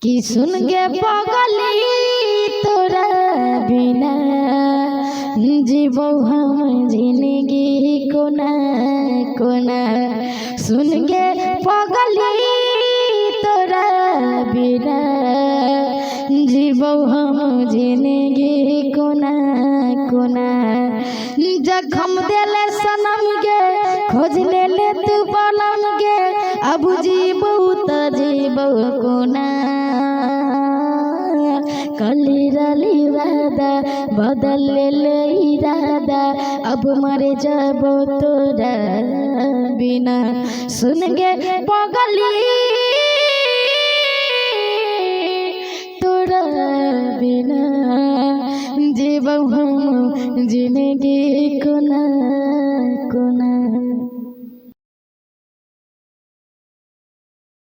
कि सुन गे पगली तोरा बिना जीवो हम जिंदगी कोना कोना। सुन गे पगली तोरा बिना जीवो हम जिंदगी कोना कोना। जखम देले सनम गे खोज ले तू बनम गे अब जीवो त जीवो कोना। कली रली वादा बदल ले इरादा अब मर जाबो तोरा बिना। सुन गे पगली तोरा बिना जीवो हम जिंदगी को